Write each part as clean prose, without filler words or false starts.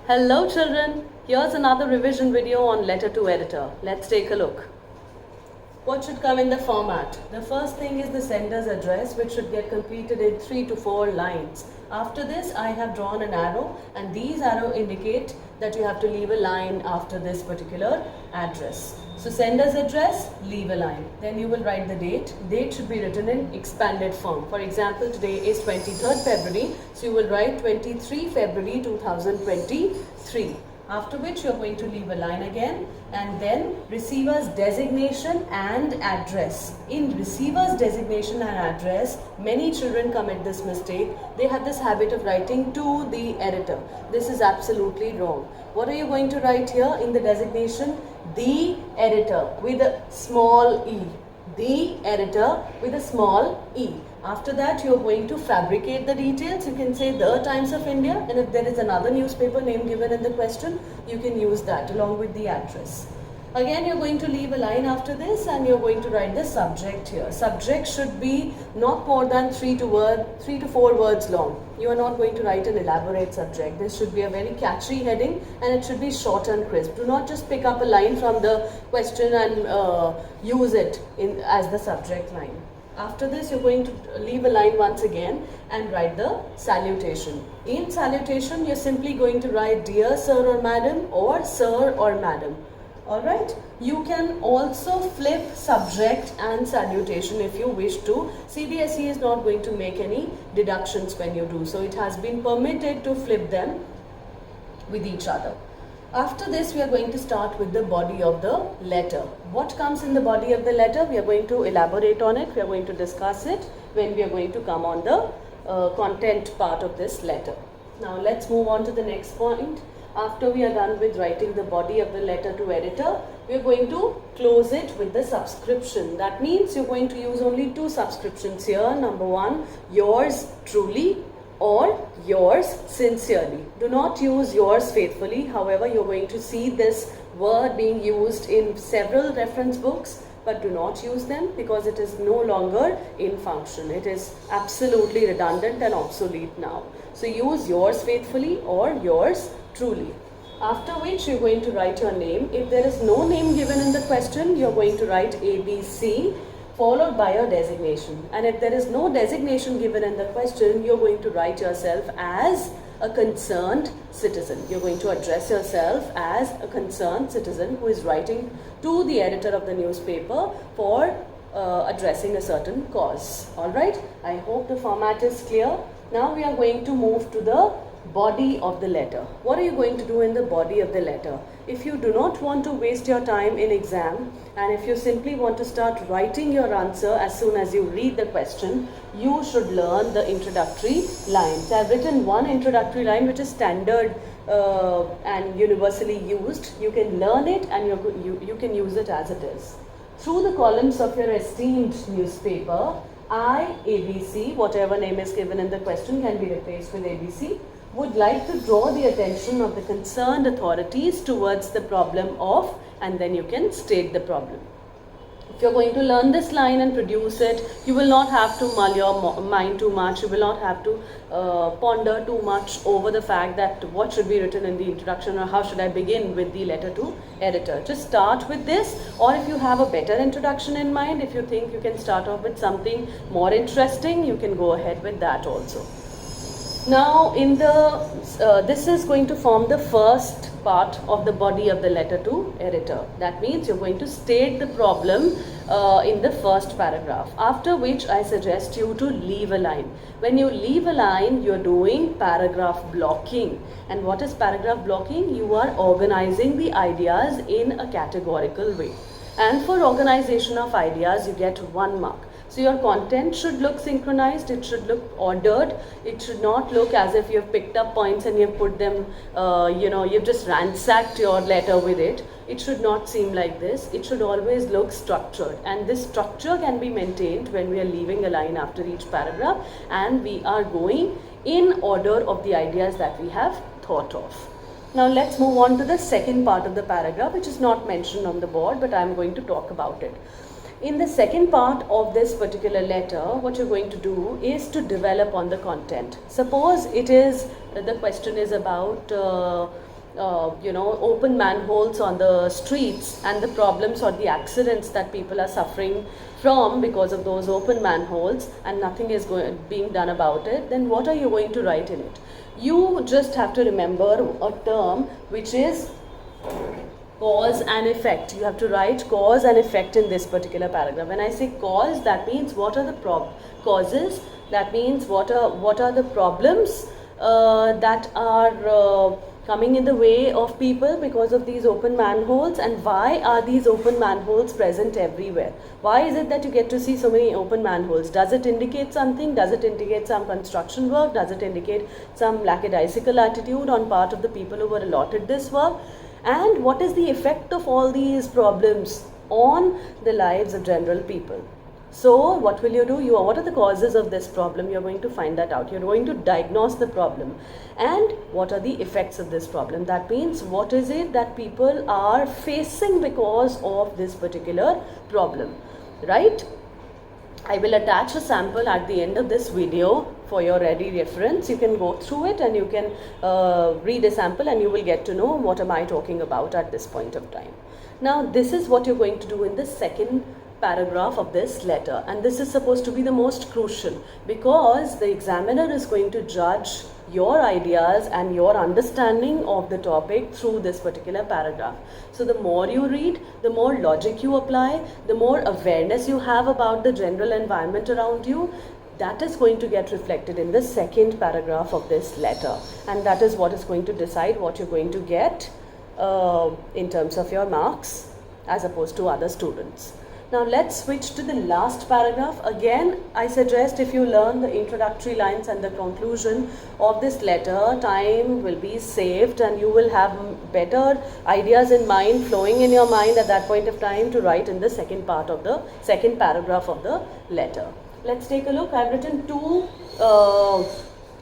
Hello children, here's another revision video on letter to editor. Let's take a look. What should come in the format? The first thing is the sender's address, which should get completed in 3 to 4 lines. After this, I have drawn an arrow, and these arrows indicate that you have to leave a line after this particular address. So sender's address, leave a line. Then you will write the date. Date should be written in expanded form. For example, today is 23rd February, so you will write 23 February 2023. After which you are going to leave a line again, and then receiver's designation and address. In receiver's designation and address, many children commit this mistake. They have this habit of writing to the editor. This is absolutely wrong. What are you going to write here in the designation? The editor with a small e. The editor with a small e. After that, you are going to fabricate the details. You can say the Times of India, and if there is another newspaper name given in the question, you can use that along with the address. Again, you're going to leave a line after this, and you're going to write the subject here. Subject should be not more than 3 to 4 words long. You are not going to write an elaborate subject. This should be a very catchy heading, and it should be short and crisp. Do not just pick up a line from the question and use it as the subject line. After this, you're going to leave a line once again and write the salutation. In salutation, you're simply going to write dear sir or madam, or sir or madam. Alright, you can also flip subject and salutation if you wish to. CBSE is not going to make any deductions when you do so. It has been permitted to flip them with each other. After this, we are going to start with the body of the letter. What comes in the body of the letter? We are going to elaborate on it. We are going to discuss it when we are going to come on the content part of this letter. Now let's move on to the next point. After we are done with writing the body of the letter to editor, we are going to close it with the subscription. That means you're going to use only 2 subscriptions here. Number 1, yours truly, or yours sincerely. Do not use yours faithfully. However, you're going to see this word being used in several reference books, but do not use them because it is no longer in function. It is absolutely redundant and obsolete now. So use yours faithfully or yours truly. After which you're going to write your name. If there is no name given in the question, you're going to write ABC followed by your designation. And if there is no designation given in the question, you're going to write yourself as a concerned citizen. You're going to address yourself as a concerned citizen who is writing to the editor of the newspaper for addressing a certain cause. Alright, I hope the format is clear. Now we are going to move to the body of the letter. What are you going to do in the body of the letter? If you do not want to waste your time in exam, and if you simply want to start writing your answer as soon as you read the question, you should learn the introductory lines. I have written one introductory line which is standard and universally used. You can learn it and you can use it as it is. Through the columns of your esteemed newspaper, I, ABC, whatever name is given in the question can be replaced with ABC, would like to draw the attention of the concerned authorities towards the problem of, and then you can state the problem. If you're going to learn this line and produce it, you will not have to mull your mind too much. You will not have to ponder too much over the fact that what should be written in the introduction or how should I begin with the letter to editor. Just start with this, or if you have a better introduction in mind, if you think you can start off with something more interesting, you can go ahead with that also. Now, in the this is going to form the first part of the body of the letter to editor. That means you're going to state the problem in the first paragraph, after which I suggest you to leave a line. When you leave a line, you're doing paragraph blocking. And what is paragraph blocking? You are organizing the ideas in a categorical way. And for organization of ideas, you get 1 mark. So your content should look synchronized, it should look ordered, it should not look as if you have picked up points and you have put them, you've just ransacked your letter with it. It should not seem like this. It should always look structured, and this structure can be maintained when we are leaving a line after each paragraph and we are going in order of the ideas that we have thought of. Now let's move on to the second part of the paragraph, which is not mentioned on the board, but I am going to talk about it. In the second part of this particular letter, what you're going to do is to develop on the content. Suppose it is, the question is about open manholes on the streets and the problems or the accidents that people are suffering from because of those open manholes, and nothing is being done about it, then what are you going to write in it? You just have to remember a term which is cause and effect. You have to write cause and effect in this particular paragraph. When I say cause, that means what are the causes, that means what are the problems that are coming in the way of people because of these open manholes, and why are these open manholes present everywhere? Why is it that you get to see so many open manholes? Does it indicate something? Does it indicate some construction work? Does it indicate some lackadaisical attitude on part of the people who were allotted this work? And what is the effect of all these problems on the lives of general people? So what will you do? What are the causes of this problem? You're going to find that out. You're going to diagnose the problem. And what are the effects of this problem? That means what is it that people are facing because of this particular problem, right? I will attach a sample at the end of this video for your ready reference. You can go through it and you can read a sample, and you will get to know what am I talking about at this point of time. Now this is what you're going to do in the second paragraph of this letter, and this is supposed to be the most crucial because the examiner is going to judge your ideas and your understanding of the topic through this particular paragraph. So the more you read, the more logic you apply, the more awareness you have about the general environment around you, that is going to get reflected in the second paragraph of this letter, and that is what is going to decide what you're going to get in terms of your marks as opposed to other students. Now let's switch to the last paragraph. Again, I suggest if you learn the introductory lines and the conclusion of this letter, time will be saved and you will have better ideas in mind, flowing in your mind at that point of time to write in the second part of the second paragraph of the letter. Let's take a look. I've written two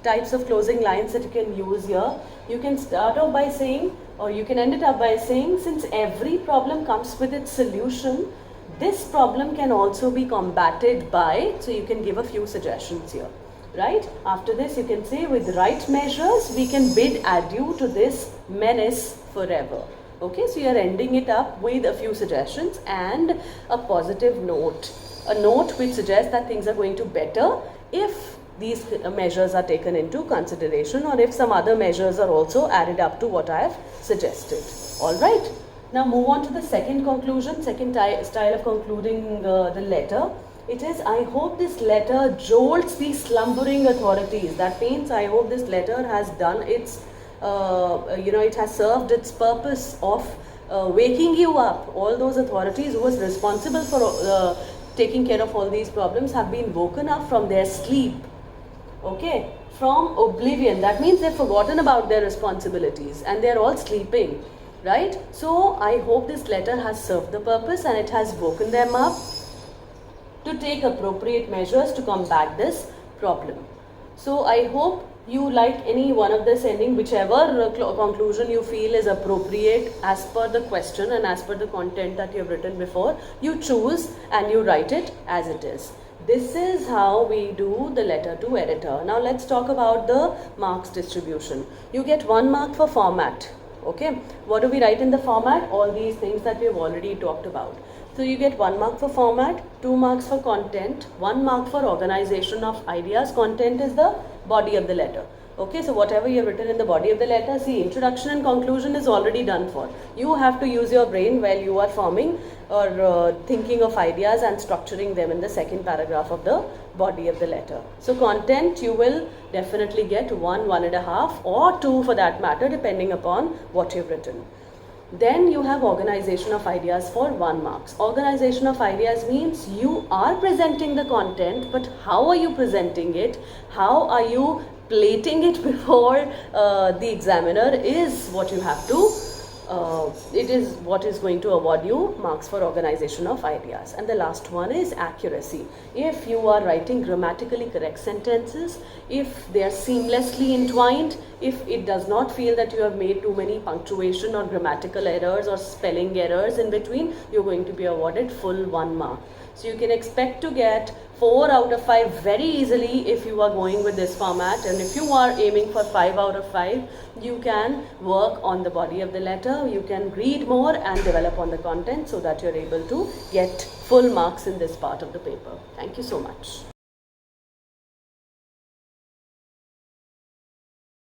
types of closing lines that you can use here. You can start off by saying, or you can end it up by saying, since every problem comes with its solution, this problem can also be combated by, so you can give a few suggestions here, right? After this you can say, with right measures we can bid adieu to this menace forever. Okay, so you are ending it up with a few suggestions and a positive note, a note which suggests that things are going to better if these measures are taken into consideration, or if some other measures are also added up to what I have suggested. All right. Now move on to the second conclusion, second style of concluding the letter. It is, I hope this letter jolts the slumbering authorities. That means I hope this letter has done its, it has served its purpose of waking you up. All those authorities who was responsible for taking care of all these problems have been woken up from their sleep. Okay, from oblivion. That means they've forgotten about their responsibilities and they're all sleeping. Right? So I hope this letter has served the purpose and it has woken them up to take appropriate measures to combat this problem. So I hope you like any one of this ending, whichever conclusion you feel is appropriate as per the question and as per the content that you have written before. You choose and you write it as it is. This is how we do the letter to editor. Now let's talk about the marks distribution. You get 1 mark for format. Okay, what do we write in the format? All these things that we have already talked about. So you get 1 mark for format, 2 marks for content, 1 mark for organization of ideas. Content is the body of the letter. Okay, so whatever you have written in the body of the letter, see, introduction and conclusion is already done for. You have to use your brain while you are forming or thinking of ideas and structuring them in the second paragraph of the body of the letter. So content you will definitely get 1, 1.5 or 2 for that matter, depending upon what you've written. Then you have organization of ideas for 1 marks. Organization of ideas means you are presenting the content, but how are you presenting it? How are you plating it before the examiner is what you have to, it is what is going to award you marks for organization of ideas. And the last one is accuracy. If you are writing grammatically correct sentences, if they are seamlessly entwined, if it does not feel that you have made too many punctuation or grammatical errors or spelling errors in between, you're going to be awarded full 1 mark. So you can expect to get 4 out of 5 very easily if you are going with this format, and if you are aiming for 5 out of 5, you can work on the body of the letter, you can read more and develop on the content so that you're able to get full marks in this part of the paper. Thank you so much.